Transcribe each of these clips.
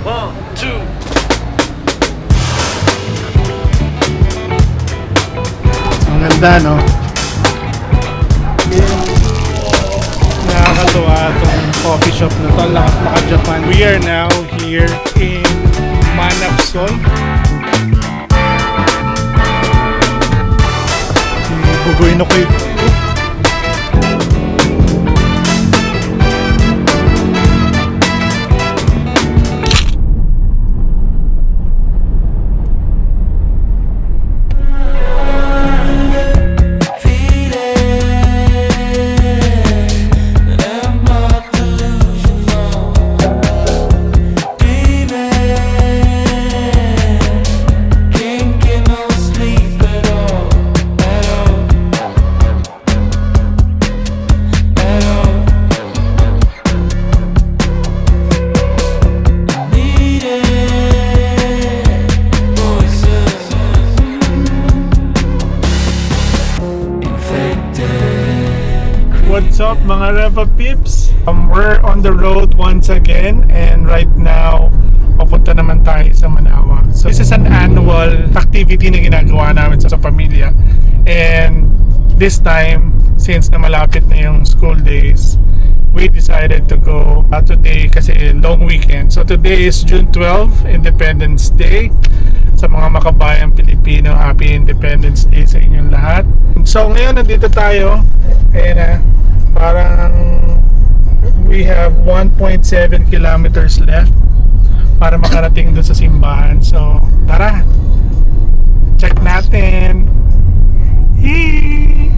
1, 2. Ang ganda, no? Nakakatuwa itong coffee shop na to. Ang lakas maka-Japan. We are now here in Manapsol. Bugoy na ko ito. What's up mga Reva Peeps? We're on the road once again and right now papunta naman tayo sa Manawag. So this is an annual activity na ginagawa namin sa pamilya, and this time, since na malapit na yung school days, we decided to go today kasi long weekend. So today is June 12, Independence Day. Sa mga makabayang Pilipino, Happy Independence Day sa inyong lahat. So ngayon nandito tayo and parang we have 1.7 kilometers left para makarating doon sa simbahan. So tara, check natin. Yee!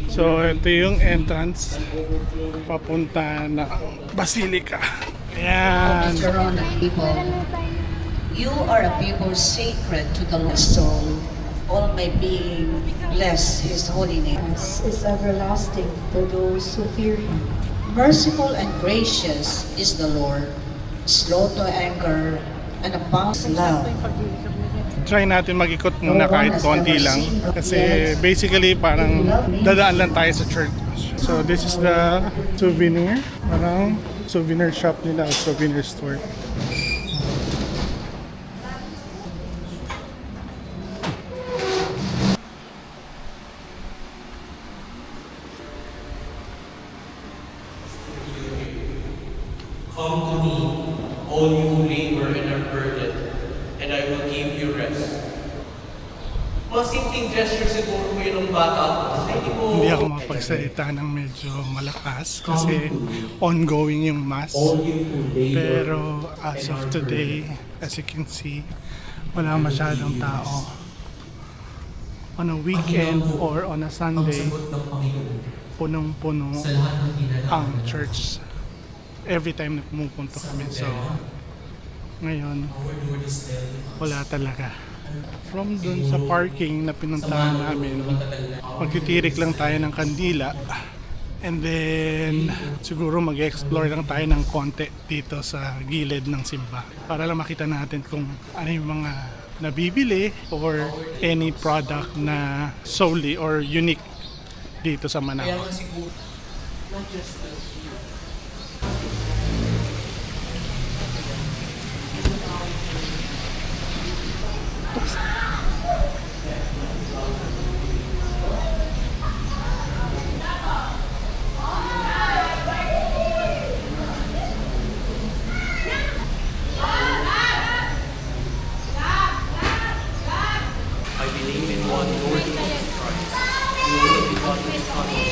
So ito yung entrance papunta na Basilica. Ayan. People, you are a people sacred to the Lord. So all my being bless His holy name. Is everlasting to those who fear Him. Merciful and gracious is the Lord, slow to anger and abounds in love. Try natin mag-ikot muna kahit konti lang kasi basically parang dadaan lang tayo sa church. So this is the souvenir, parang souvenir shop nila, souvenir store. Come to me, all you who labor and are burdened, and I will give you rest. Mga simpleng gesture siguro po yun ng bata. Hindi ako makapagsalita ng medyo malakas kasi ongoing yung mass. Pero as of today, as you can see, wala masyadong tao. On a weekend or on a Sunday, punong-puno ang church every time na pumupunta kami. So ngayon wala talaga. From dun sa parking na pinuntahan namin, magtitirik lang tayo ng kandila and then siguro mag-explore lang tayo ng konti dito sa gilid ng simba para lang makita natin kung ano yung mga nabibili or any product na solely or unique dito sa Manawag.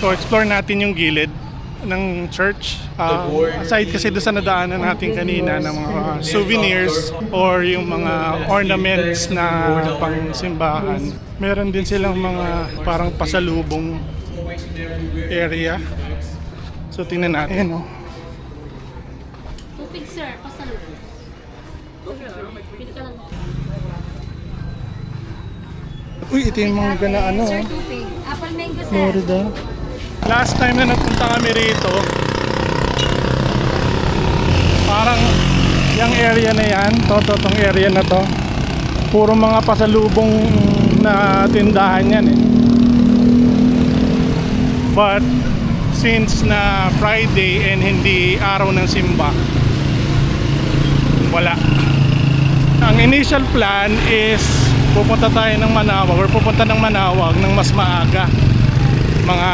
So explore natin yung gilid ng church. Aside kasi doon sa nadaanan natin kanina ng mga souvenirs or yung mga ornaments na pang simbahan, meron din silang mga parang pasalubong area. So tingnan natin. Tupig sir, pasalubong. Pili ka lang. Uy, ito yung mga gana ano. Sir, tupig. Apple mango sir. Florida. Last time na nagpunta kami rito, parang yung area na yan, tong area na to, puro mga pasalubong na tindahan yan eh. But since na Friday and hindi araw ng simba, wala. Ang initial plan is pupunta tayo ng Manawag or pupunta ng Manawag ng mas maaga, mga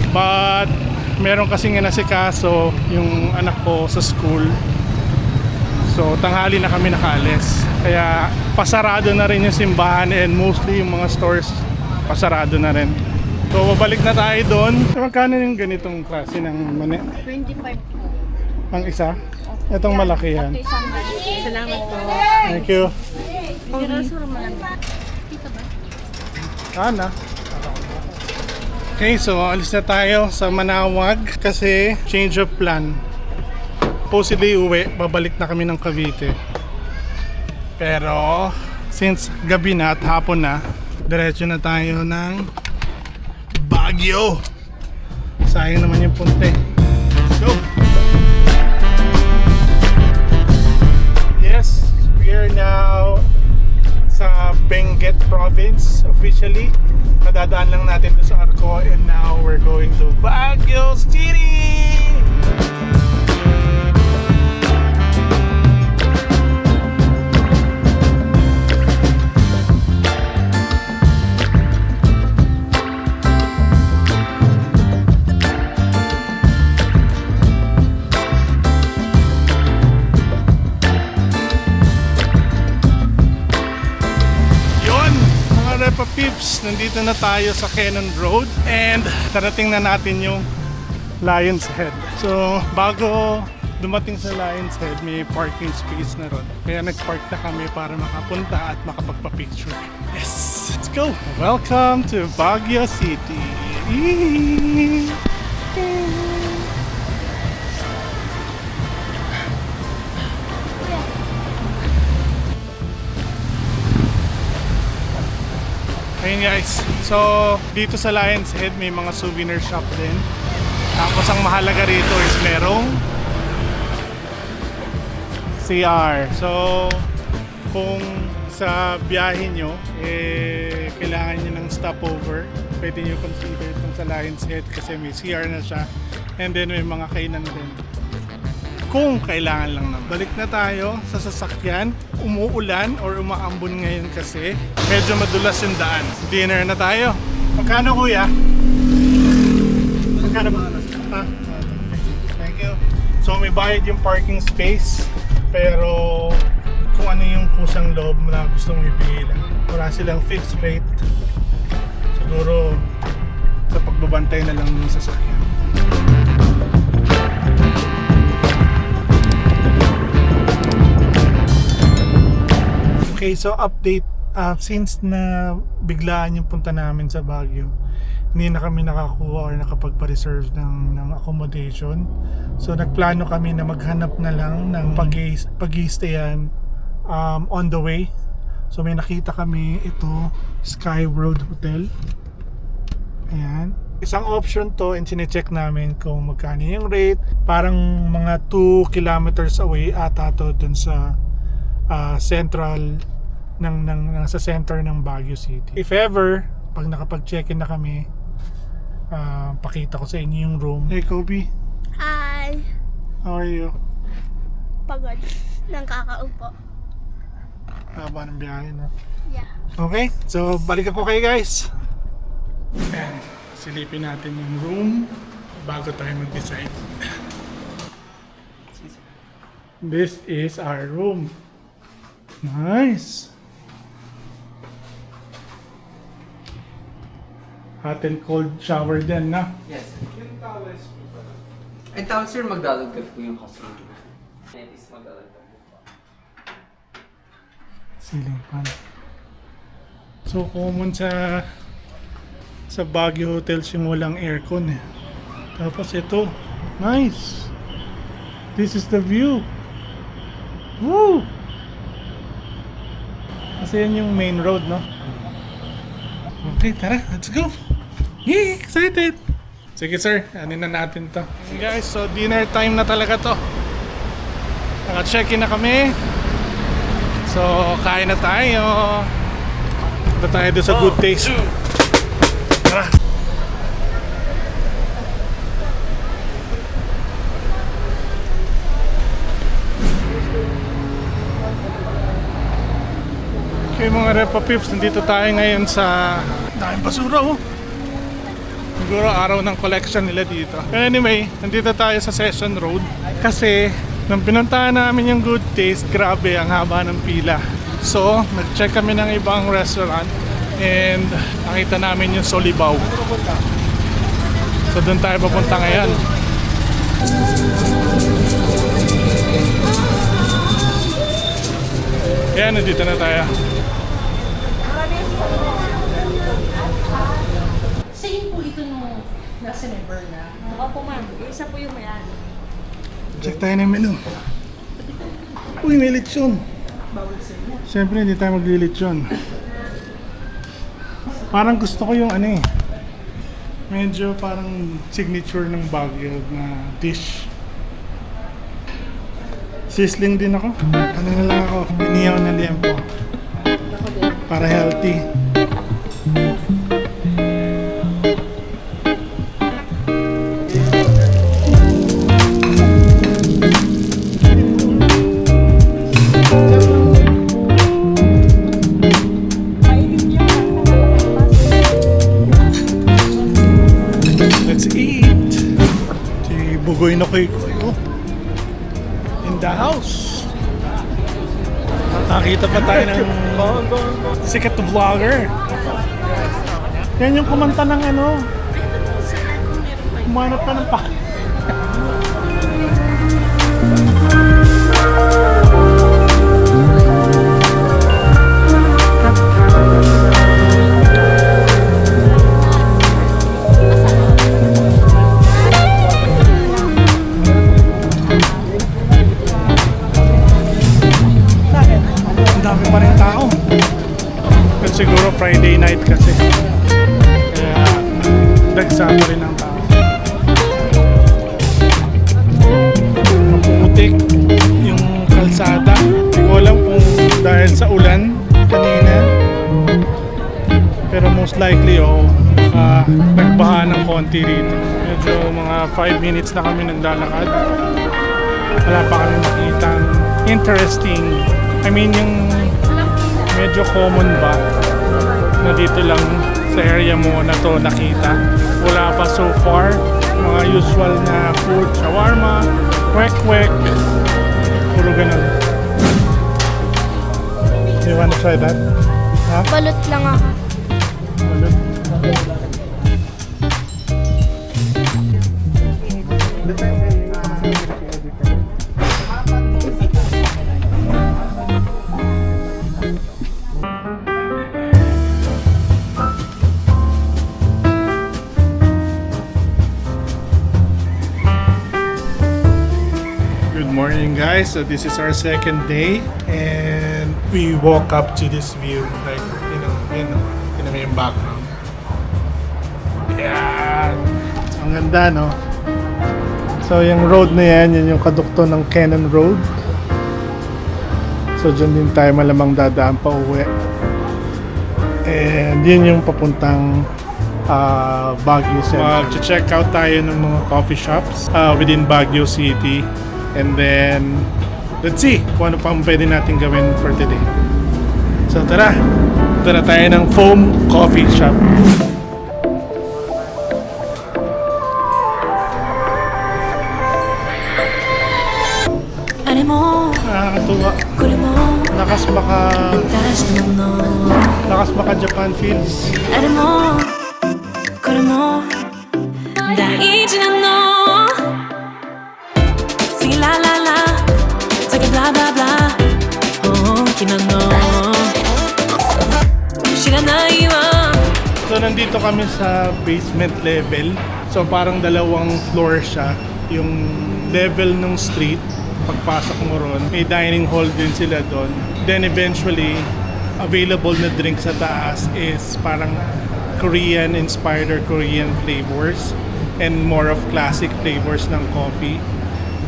8, but meron kasing inasikaso yung anak ko sa school, so tanghali na kami nakaalis, kaya pasarado na rin yung simbahan and mostly yung mga stores pasarado na rin. So babalik na tayo doon. Magkano yung ganitong klase ng mani? 25 po. Ang isa? Itong malaki yan. Salamat po. Thank you. Ana. Okay, so alis na tayo sa Manawag kasi change of plan. Supposedly uwi, babalik na kami ng Cavite. Pero since gabi na at hapon na, diretso na tayo ng Baguio. Sayang naman yung punte. Let's go! Yes, we are now sa Benguet province officially. Nadadaan lang natin doon sa Arco and now we're going to Baguio City! Pips, nandito na tayo sa Cannon Road and tarating na natin yung Lion's Head. So bago dumating sa Lion's Head, may parking space na ron, kaya nag-park na kami para makapunta at makapagpa-picture. Yes! Let's go! Welcome to Baguio City! Ayun guys, so dito sa Lion's Head may mga souvenir shop din. Tapos ang mahalaga rito is merong CR. So kung sa biyahe nyo, kailangan nyo ng stopover, pwede nyo consider itong sa Lion's Head kasi may CR na siya. And then may mga kainan din. Kung kailangan lang naman. Balik na tayo sa sasakyan. Umuulan or umaambon ngayon kasi medyo madulas yung daan. Dinner na tayo. Magkano kuya? Magkano ba? Thank you. So may bayad yung parking space, pero kung ano yung kusang loob na gusto mong ibigay lang. Wala silang fixed rate. Siguro sa pagbabantay na lang yung sasakyan. Okay, so update, since na biglaan yung punta namin sa Baguio, hindi na kami nakakuha or nakapagpa-reserve ng accommodation. So nagplano kami na maghanap na lang ng pag-i-stayan on the way. So may nakita kami ito, Sky World Hotel. Ayan. Isang option to and sinecheck namin kung magkano yung rate. Parang mga 2 kilometers away ata to dun sa central sa center ng Baguio City. If ever, pag nakapag-check-in na kami, pakita ko sa inyo yung room. Hey Kobe. Hi. How are you? Pagod. Nang kakaupo. Haba ng biyahe na. Yeah. Okay, so balik ako kayo guys. And silipin natin yung room bago tayo mag-decide. This is our room. Nice. Hot and cold shower din na. Yes. Ay, tawag sir, magdadagdag po yung customer. At least magdadagdag po. Ceiling fan. So common sa Baguio hotels yung walang aircon eh. Tapos ito, nice. This is the view. Woo! Kasi yan yung main road, no? Okay, tara, let's go! Yay! Excited! Sige sir, anin na natin to. Guys, so dinner time na talaga to. Naka-check-in na kami. So, kain na tayo. Punta tayo doon sa Good Taste. Tara! Okay mga Repa Pips, nandito tayo ngayon sa daming basura oh. Siguro araw ng collection nila dito. Anyway, nandito tayo sa Session Road kasi nung pinuntahan namin yung Good Taste, grabe ang haba ng pila. So, nag-check kami ng ibang restaurant and nakita namin yung Solibaw. So, doon tayo papunta ngayon. Kaya nandito na tayo. Same po ito nung nasa member na. Opo ma'am, isa po yung mayan. Check tayo ng menu. Uy, may lechon. Siyempre, hindi tayo magli-lechon. Parang gusto ko yung ano eh. Medyo parang signature ng Baguio na dish. Sisling din ako. Ano na lang ako, iniyaw na liempo. Para healthy. Let's eat! Si Bugoy na koy in the house. Nakita pa tayo ng sikat na vlogger. Yan yung kumanta ng ano. Kumanap pa ng pa. Ang dami pa rin tao. At siguro Friday night kasi. Kaya dagsa pa rin ang tao. Maputik yung kalsada. Hindi ko alam kung dahil sa ulan kanina. Pero most likely nagbaha ng konti rito. Medyo mga 5 minutes na kami naglalakad. Wala pa kami nakitang interesting. I mean yung medyo common ba na dito lang sa area mo na to nakita. Wala pa so far. Mga usual na food, shawarma, kwek-kwek, puro ganun. Do you wanna try that? Ha? Balot lang ako. Balot? Good morning guys, so this is our second day and we woke up to this view like you know yung background. Yan! Ang ganda no? So yung road na yan yung kadukto ng Cannon Road. So dyan din tayo malamang dadaan pa uwi. And yun yung papuntang Baguio City. Mag-check out tayo ng mga coffee shops within Baguio City. And then, let's see kung ano pang pwede natin gawin for today. So tara, punta na tayo ng Foam Coffee Shop. Nakakatuwa. Lakas maka Japan feels. So nandito kami sa basement level. So parang dalawang floor siya. Yung level ng street, pagpasok mo ron, may dining hall din sila doon. Then eventually, available na drink sa taas is parang Korean inspired or Korean flavors and more of classic flavors ng coffee.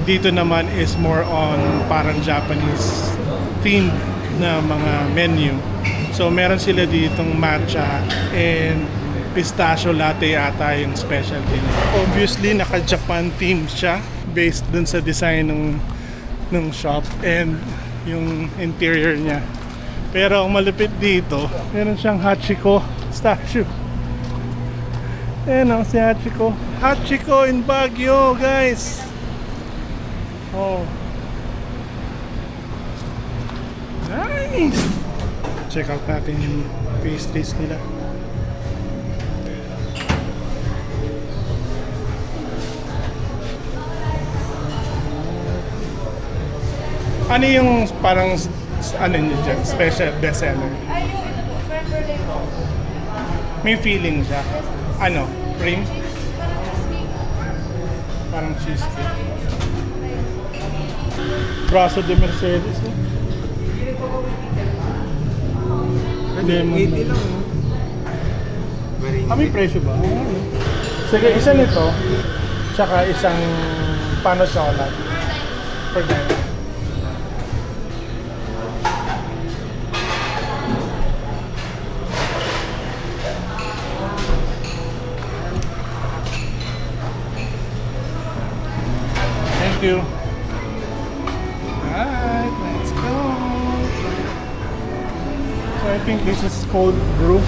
Dito naman is more on parang Japanese themed na mga menu. So meron sila ditong matcha and pistachio latte ata yung specialty nila. Obviously naka-Japan themed siya based dun sa design ng shop and yung interior niya. Pero ang malupit dito, meron siyang Hachiko statue. Ayan o, si Hachiko. Hachiko in Baguio, guys! Oh. Nice! Check out natin yung pastries nila. Ano yung parang ano nyo dyan? Special bestseller? Ay, yung ito po, creme brulee po. May feeling siya. Ano? Cream? Parang cheesecake. Parang cheesecake. Braso de Mercedes. No? Lemon. 80 lang. May presyo ba? Sige, isa nito. Tsaka isang paano chocolate. For them. Thank you. Alright, let's go. So I think this is cold brew.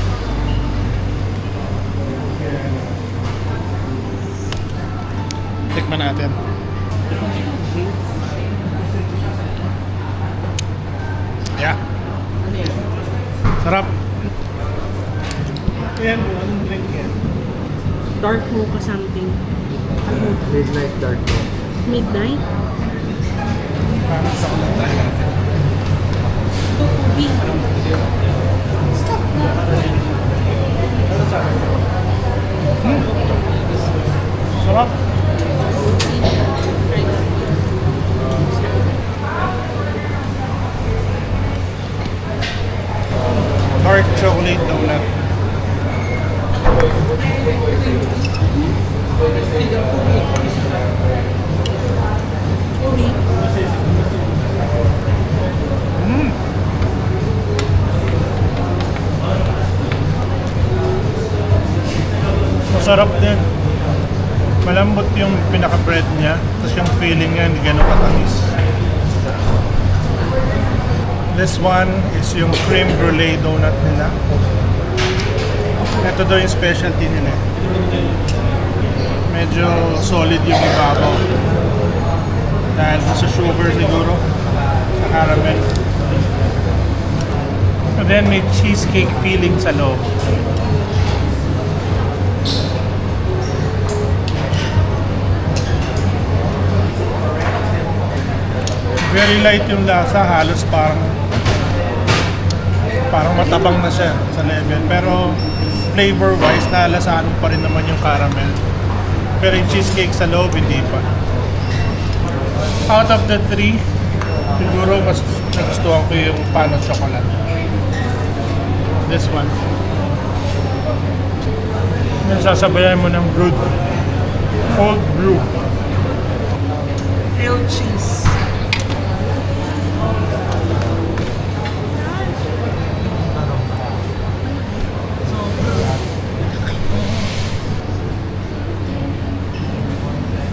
Yeah. Tikman natin. Yeah. Sarap. Yan, anong drink yan? Dark mocha something. Midnight dark. Midnight? Parang sa ulan tayo natin. Ubi. Sarap. Dark chocolate donut. Ubi. Masarap din. Malambot yung pinaka-bread niya. Tapos yung filling niya hindi ganun katamis. This one is yung creme brulee donut nila. Ito daw yung specialty nila. Medyo solid yung ibabaw. Dahil sa sugar siguro. Sa caramel. And then may cheesecake filling sa loob. Very light yung lasa, halos parang matabang na siya sa level. Pero flavor wise, nalasahan mo pa rin naman yung caramel. Pero yung cheesecake sa loob, hindi pa. Out of the three, siguro mas nagustuhan ko yung pan at chocolate. This one. Yan, sasabayan mo ng brewed. Cold brew. Grilled cheese.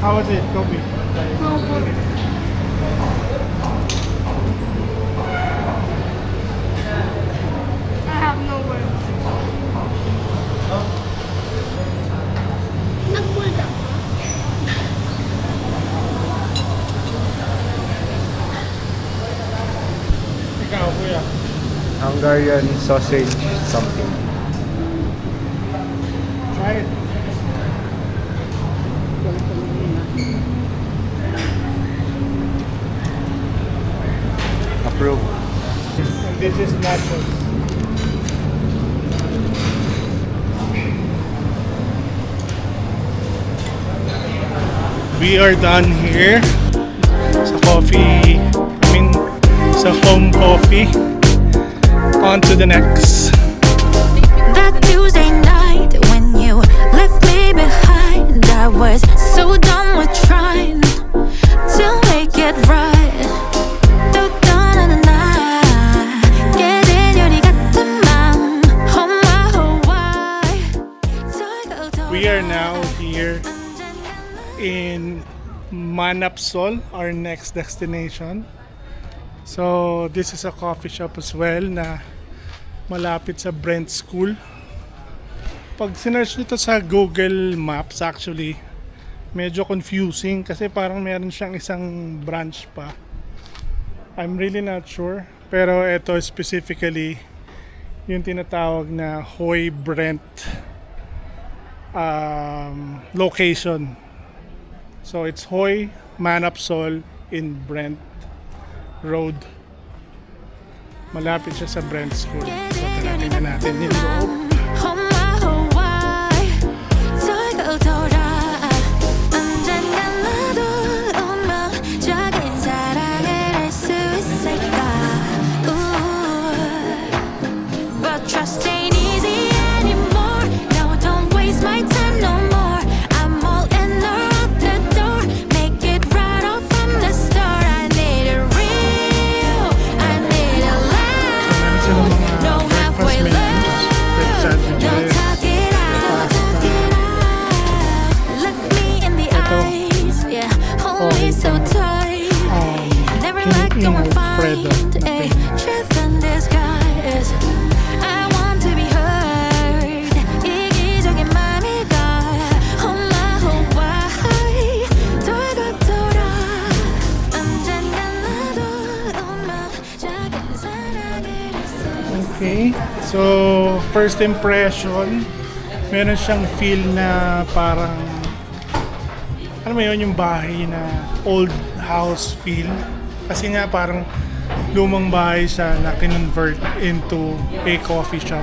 How was it, Kobe? I have no words. Nagpulda. Ikaw, kuya. Hungarian sausage something. Try it. Approve. This is nachos. We are done here sa coffee, sa foam coffee. On to the next. That Tuesday night when you left me behind, I was so done with trying to make it right. 또 떠나는 날 깨진 유리 같은 맘 Oh my oh why We are now here in Manapsol, our next destination. So, this is a coffee shop as well na malapit sa Brent School. Pag sinearch nito sa Google Maps, actually, medyo confusing kasi parang meron siyang isang branch pa. I'm really not sure. Pero ito specifically, yung tinatawag na Hoy Brent location. So it's Hoy Manapsol in Brent Road. Malapit siya sa Brent School. So tingnan natin yung loob. Trust ain't easy anymore. No, don't waste my time no more. I'm all in or out the door. Make it right off from the start. I need it real. I need it So meron silang loud. mga No halfway breakfast menus. Like love. No, sandwiches, talk it out. Talk it out. Look me in the eyes. Yeah, hold me so tight. Never let go and find a truth in disguise. I want to be heard. 이기적인 맘이가 why 돌고 언젠가 나도 작은 사랑을 했어. Okay. So, first impression, meron siyang feel na parang, ano mo yun, yung bahay na old house feel. Kasi nga parang lumang bahay siya na kinonvert into a coffee shop.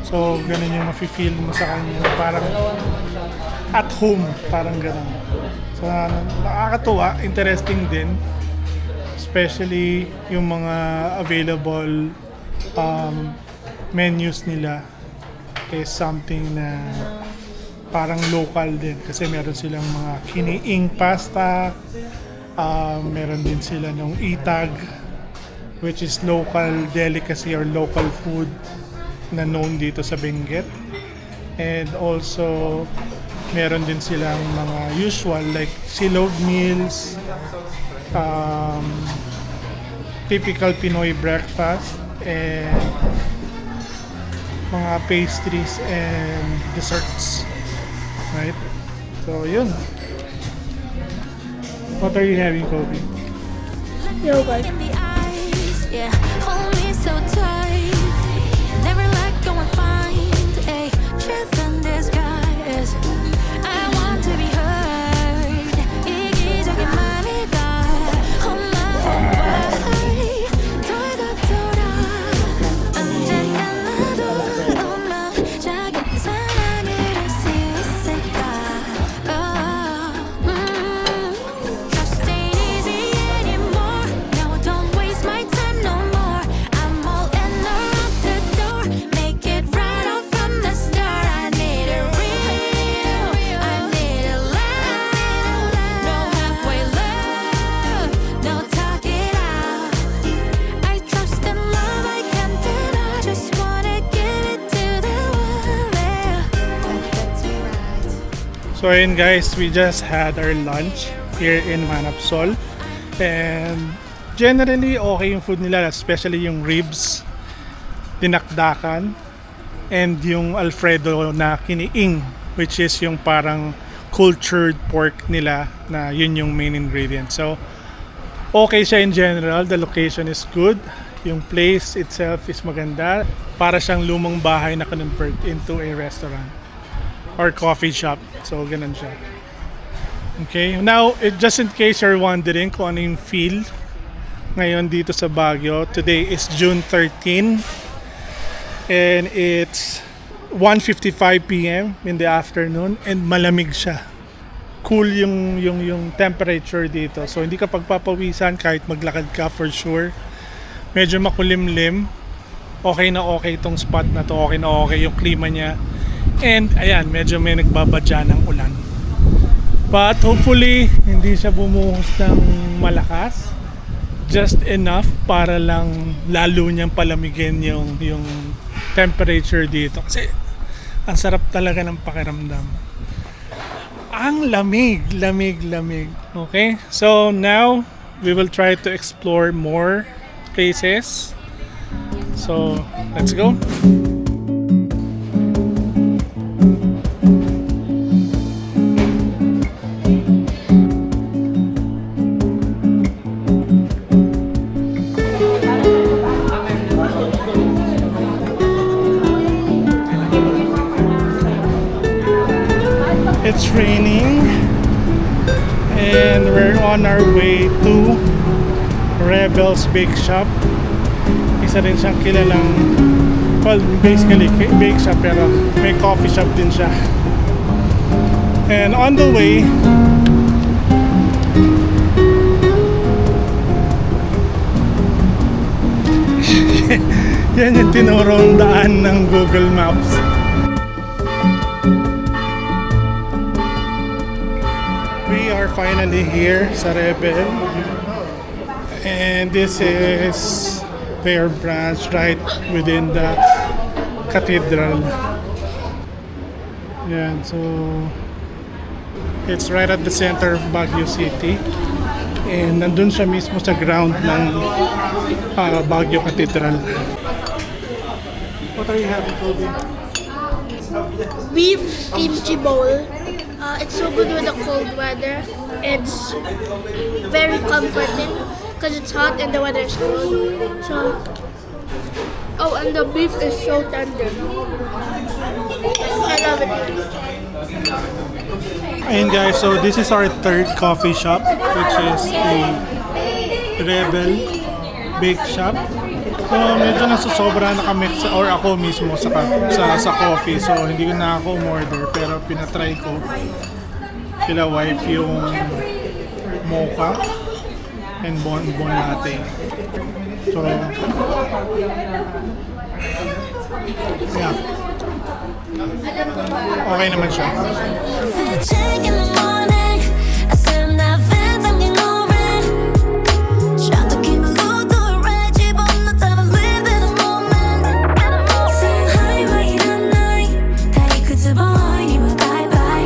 So, ganun yung mafe-feel mo sa kanya. Parang at home, parang ganun. So, nakakatuwa, interesting din. Especially yung mga available menus nila is something na parang local din. Kasi meron silang mga kiniing pasta, meron din sila ng itag, which is local delicacy or local food na known dito sa Benguet. And also, meron din silang mga usual like silog meals, typical Pinoy breakfast, and mga pastries and desserts. Right? So, yun. What are you having, Kobe? Yogurt. In the eyes, yeah, hold me so tight. Never let go and find a truth in disguise. I want to be heard. 이기적인 맘이가 why 돌고 언젠가 나도 작은 사랑을 할 수 있을까. Trust ain't easy anymore. No, don't waste my time no more. I'm all in or out the door. Make it right off from the start. I need it real. I need it loud. No halfway love. No talk it out. I trust in love I can't deny. Just wanna give it to the world. Yeah. That's right. So ayun guys, we just had our lunch here in Manapsol. And generally okay yung food nila, especially yung ribs, dinakdakan, and yung Alfredo na kiniing, which is yung parang cultured pork nila na yun yung main ingredient. So okay siya in general, the location is good, yung place itself is maganda, para siyang lumang bahay na convert into a restaurant or coffee shop. So ganun siya. Okay, now just in case you're wondering kung ano yung feel ngayon dito sa Baguio, today is June 13 and it's 1:55 p.m. in the afternoon and malamig siya. Cool yung temperature dito. So hindi ka pagpapawisan kahit maglakad ka for sure. Medyo makulimlim. Okay na okay itong spot na to. Okay na okay yung klima niya. And ayan, medyo may nagbabadya ng ulan. But hopefully, hindi siya bumuhos ng malakas. Just enough para lang lalo niyang palamigin yung temperature dito. Kasi ang sarap talaga ng pakiramdam. Ang lamig. Okay? So now, we will try to explore more places. So, let's go. It's raining and we're on our way to Rebel's Bake Shop. Isa rin siyang kilalang, well, basically bake shop pero may coffee shop din siya. And on the way, yan yung tinurong daan ng Google Maps. We are finally here sa Rebel, and this is their branch right within the cathedral. Yan, so it's right at the center of Baguio City, and nandun siya mismo sa ground ng Baguio Cathedral. What are you having, Kobe? Beef kimchi bowl. It's so good with the cold weather. It's very comforting because it's hot and the weather is cold. So, oh, and the beef is so tender. I love it. Ayun guys, so this is our third coffee shop, which is a Rebel Bake Shop. So medyo nasusobra na kami or ako mismo sa coffee, so hindi ko na ako umorder, pero pinatry ko kila wife yung mocha and bon latte. So yeah, okay naman siya. Check in the morning. I said I'm not fed, I'm getting over it. Try to keep my look to it right, cheap on the time I live in the moment. Saying hi right at night. 다리 끝을 보이면 bye bye.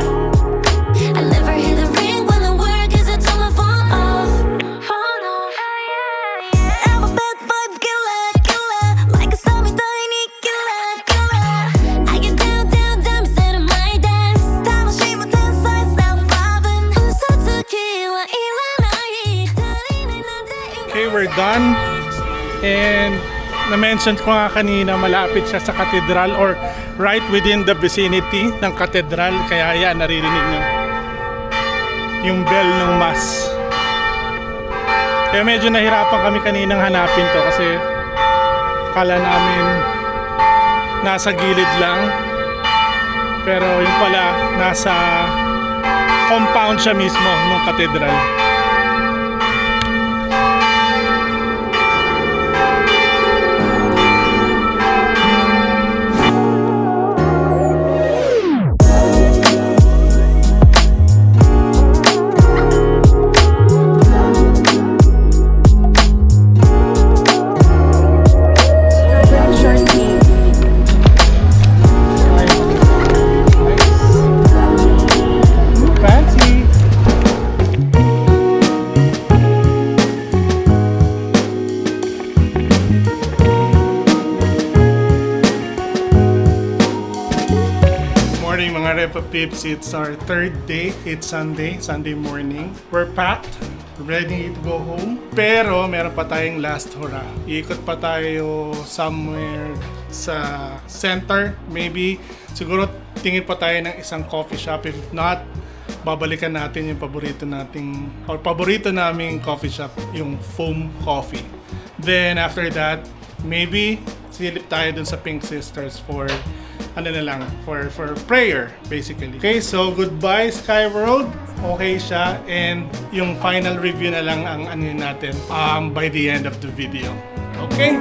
I never hit the ring when the work is I turn my phone off. I'm a bad vibe killer, killer. Like a stormy tiny killer, killer. I get down, down, down instead of my dance. 다시 못한 size now vibing. 웃어주기와 일어나기. 다리는 나한테 Okay, we're done. And na-mention ko nga kanina, malapit siya sa cathedral or right within the vicinity ng cathedral. Kaya yan, naririnig niyo yung bell ng mass. Kaya medyo nahirapan kami kaninang hanapin to kasi akala namin nasa gilid lang. Pero yung pala, nasa compound siya mismo ng cathedral. Fancy! Morning mga Repa Pips, it's our third day. It's Sunday morning. We're packed, ready to go home. Pero meron pa tayong last hurrah. Iikot pa tayo somewhere sa center, maybe. Siguro tingin pa tayo ng isang coffee shop. If not, babalikan natin yung paborito naming coffee shop, yung Foam Coffee. Then after that, maybe silip tayo dun sa Pink Sisters for for prayer basically. Okay, so goodbye Sky World. Okay siya, and yung final review na lang ang natin by the end of the video. Okay?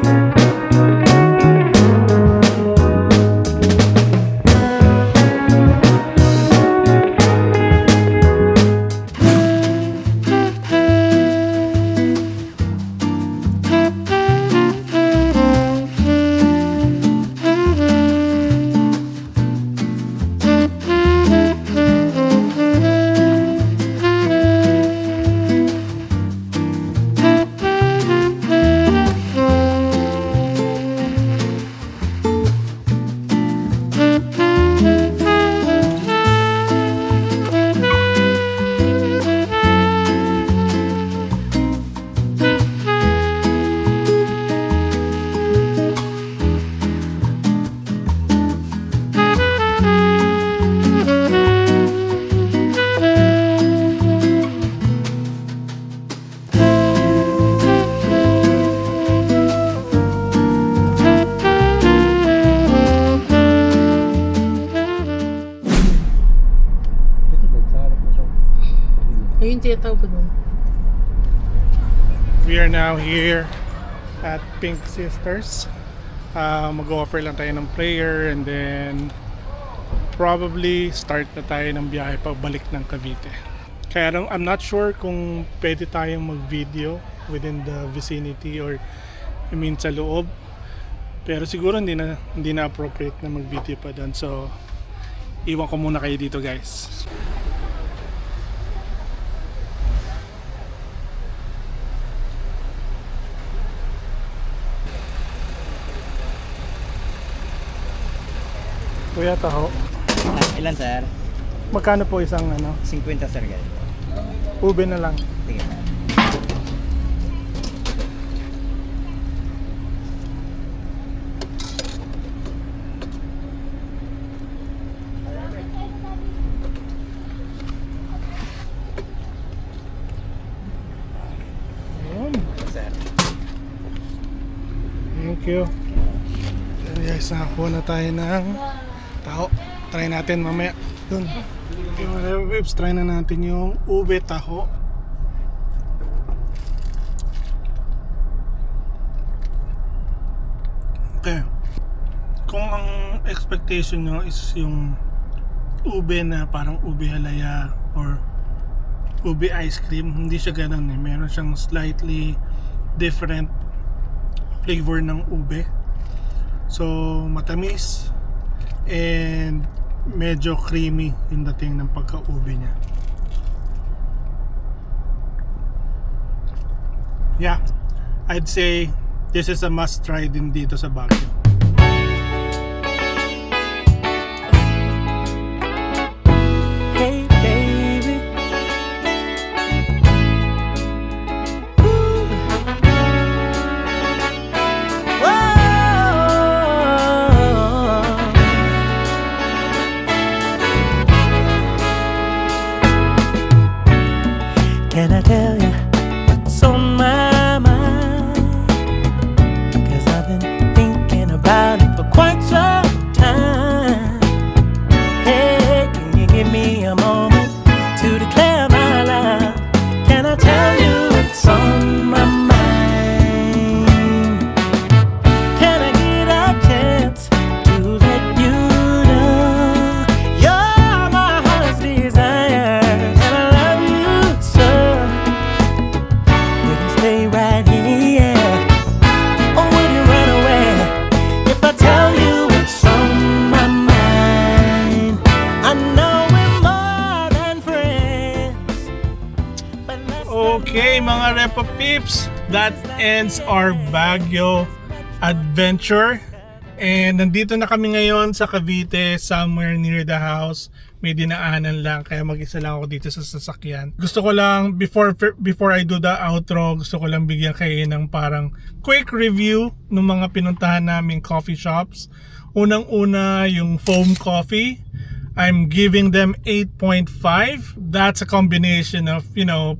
We are now here at Pink Sisters. Mag-offer lang tayo ng prayer and then probably start na tayo ng biyahe pabalik ng Cavite. Kaya I'm not sure kung pwede tayong mag-video within the vicinity or sa loob. Pero siguro hindi na appropriate na mag-video pa doon. So, iwan ko muna kayo dito, guys. Kuya, taho. Ilan sir? Magkano po isang 50 sir guys. ube na lang? Sige sir. Ayun. Sir. Thank you. Ayan guys, nakakuha na tayo ng taho. Try natin mamaya. Dun. Yung whips, try na natin yung ube taho. Okay. Kung ang expectation nyo is yung ube na parang ube halaya or ube ice cream, hindi siya ganun eh. Meron siyang slightly different flavor ng ube. So, matamis and medyo creamy yung dating ng pagka-ube niya. Yeah, I'd say this is a must try din dito sa Baguio. Hey baby, ooh. Whoa. Can I tell you what's on my mind? 'Cause I've been thinking about it for quite some time. Hey, can you give me a moment to declare my love? Can I tell you what's on my mind? Can I get a chance to let you know you're my heart's desire, and I love you so. Will you stay right here, or will you run away if I tell you what's on my mind? I know we're more than friends, but let's Okay mga Repa Peeps, that ends our Baguio adventure. And nandito na kami ngayon sa Cavite, somewhere near the house. May dinaanan lang, kaya mag-isa lang ako dito sa sasakyan. Gusto ko lang, before I do the outro, gusto ko lang bigyan kayo ng parang quick review ng mga pinuntahan naming coffee shops. Unang-una, yung Foam Coffee. I'm giving them 8.5. That's a combination of,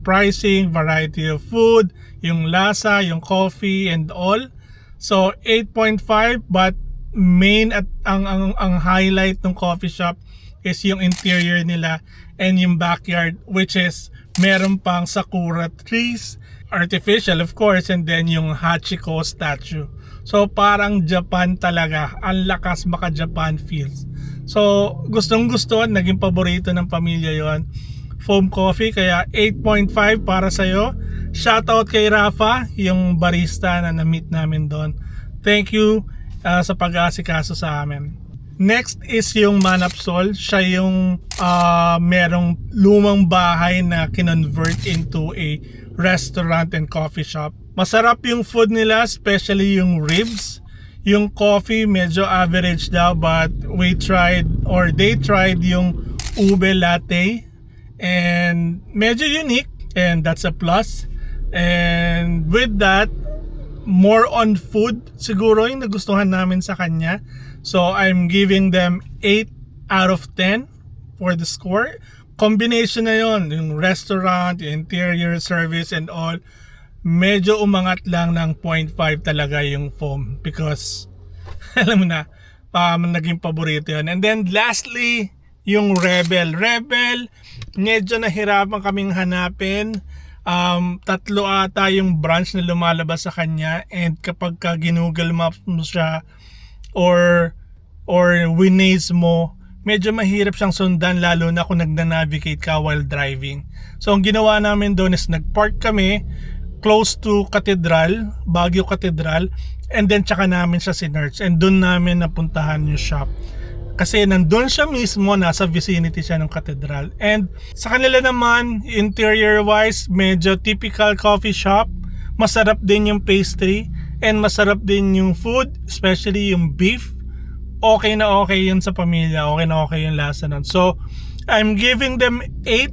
pricing, variety of food, yung lasa, yung coffee, and all. So 8.5, but main at ang highlight ng coffee shop is yung interior nila and yung backyard, which is meron pang sakura trees, artificial of course, and then yung Hachiko statue. So parang Japan talaga, ang lakas maka Japan feels. So gustong-gusto, naging paborito ng pamilya yon. Foam Coffee, kaya 8.5 para sa'yo. Shoutout kay Rafa, yung barista na na-meet namin doon. Thank you sa pag-aasikaso sa amin. Next is yung Manapsol. Siya yung merong lumang bahay na kinonvert into a restaurant and coffee shop. Masarap yung food nila, especially yung ribs. Yung coffee medyo average daw, but they tried yung ube latte and medyo unique, and that's a plus. And with that, more on food siguro yung nagustuhan namin sa kanya. So I'm giving them 8 out of 10 for the score. Combination na yon, yung restaurant, yung interior service and all. Medyo umangat lang ng 0.5 talaga yung foam because alam mo na, naging paborito yun. And then lastly, yung Rebel. Medyo nahirapan kaming hanapin. Tatlo ata yung branch na lumalabas sa kanya, and kapag ka ginoogle map mo siya or winaze mo, medyo mahirap siyang sundan, lalo na kung nagna-navigate ka while driving. So ang ginawa namin doon is nagpark kami close to Cathedral, Baguio Cathedral, and then tsaka namin siya sinerch, and doon namin napuntahan yung shop. Kasi nandun siya mismo, nasa vicinity siya ng Cathedral. And sa kanila naman, interior wise, medyo typical coffee shop. Masarap din yung pastry, and masarap din yung food, especially yung beef. Okay na okay yun sa pamilya, okay na okay yung lasa nun. So I'm giving them 8,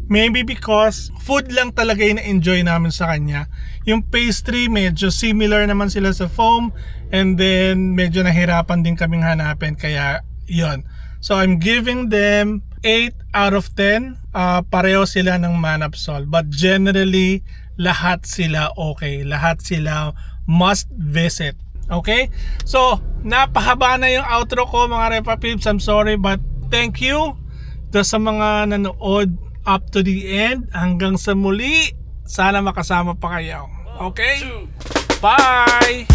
maybe because food lang talaga yung na-enjoy namin sa kanya. Yung pastry, medyo similar naman sila sa foam, and then medyo nahirapan din kaming hanapin, kaya yun. So I'm giving them 8 out of 10. Pareho sila ng Manapsol, but generally lahat sila okay, lahat sila must visit. Okay? So napahaba na yung outro ko, mga Repa Peeps. I'm sorry, but thank you sa mga nanood up to the end. Hanggang sa muli, sana makasama pa kayo. Okay? Bye!